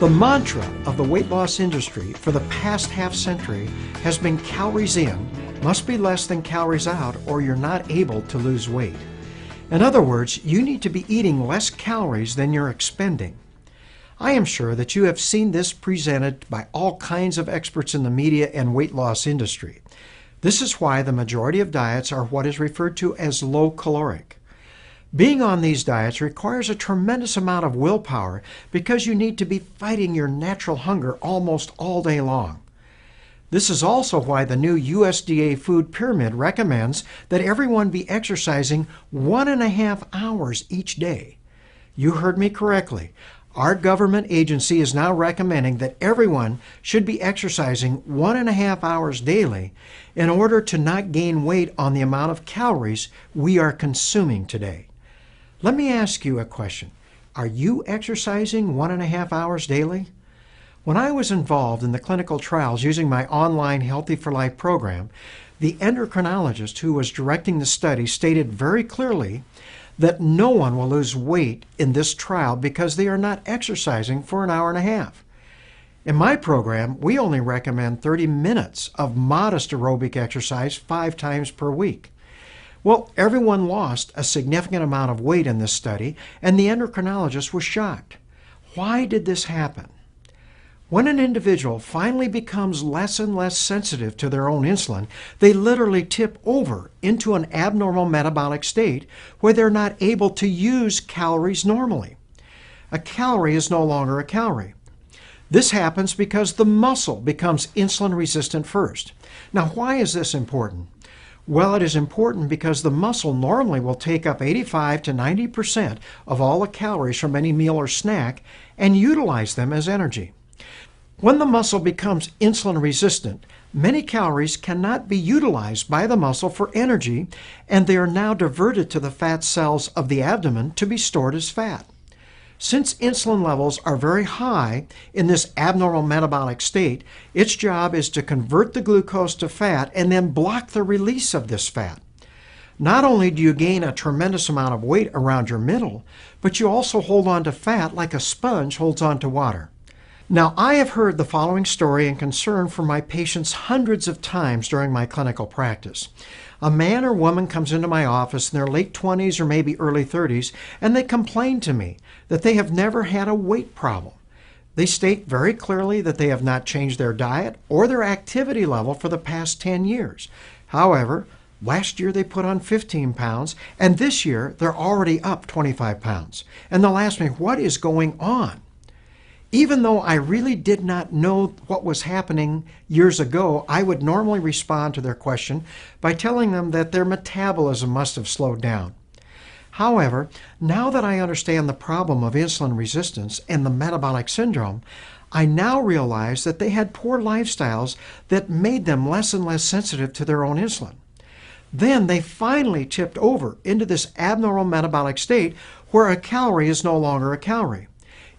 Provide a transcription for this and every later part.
The mantra of the weight loss industry for the past half-century has been calories in must be less than calories out or you're not able to lose weight. In other words, you need to be eating less calories than you're expending. I am sure that you have seen this presented by all kinds of experts in the media and weight loss industry. This is why the majority of diets are what is referred to as low caloric. Being on these diets requires a tremendous amount of willpower because you need to be fighting your natural hunger almost all day long. This is also why the new USDA food pyramid recommends that everyone be exercising 1.5 hours each day. You heard me correctly. Our government agency is now recommending that everyone should be exercising 1.5 hours daily in order to not gain weight on the amount of calories we are consuming today. Let me ask you a question. Are you exercising 1.5 hours daily? When I was involved in the clinical trials using my online Healthy for Life program, the endocrinologist who was directing the study stated very clearly that no one will lose weight in this trial because they are not exercising for 1.5 hours. In my program, we only recommend 30 minutes of modest aerobic exercise 5 times per week. Well, everyone lost a significant amount of weight in this study, and the endocrinologist was shocked. Why did this happen? When an individual finally becomes less and less sensitive to their own insulin, they literally tip over into an abnormal metabolic state where they're not able to use calories normally. A calorie is no longer a calorie. This happens because the muscle becomes insulin resistant first. Now, why is this important? Well, it is important because the muscle normally will take up 85 to 90% of all the calories from any meal or snack and utilize them as energy. When the muscle becomes insulin resistant, many calories cannot be utilized by the muscle for energy, and they are now diverted to the fat cells of the abdomen to be stored as fat. Since insulin levels are very high in this abnormal metabolic state, its job is to convert the glucose to fat and then block the release of this fat. Not only do you gain a tremendous amount of weight around your middle, but you also hold on to fat like a sponge holds on to water. Now, I have heard the following story and concern from my patients hundreds of times during my clinical practice. A man or woman comes into my office in their late 20s or maybe early 30s, and they complain to me that they have never had a weight problem. They state very clearly that they have not changed their diet or their activity level for the past 10 years. However, last year they put on 15 pounds, and this year they're already up 25 pounds. And they'll ask me, what is going on? Even though I really did not know what was happening years ago, I would normally respond to their question by telling them that their metabolism must have slowed down. However, now that I understand the problem of insulin resistance and the metabolic syndrome, I now realize that they had poor lifestyles that made them less and less sensitive to their own insulin. Then they finally tipped over into this abnormal metabolic state where a calorie is no longer a calorie.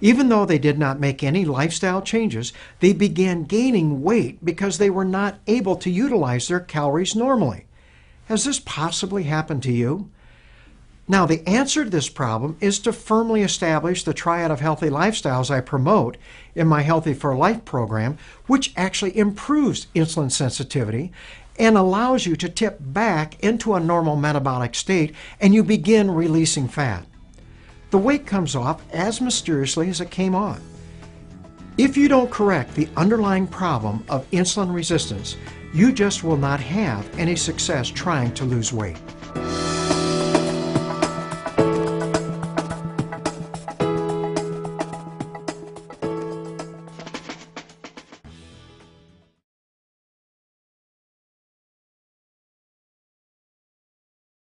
Even though they did not make any lifestyle changes, they began gaining weight because they were not able to utilize their calories normally. Has this possibly happened to you? Now, the answer to this problem is to firmly establish the triad of healthy lifestyles I promote in my Healthy for Life program, which actually improves insulin sensitivity and allows you to tip back into a normal metabolic state, and you begin releasing fat. The weight comes off as mysteriously as it came on. If you don't correct the underlying problem of insulin resistance, you just will not have any success trying to lose weight.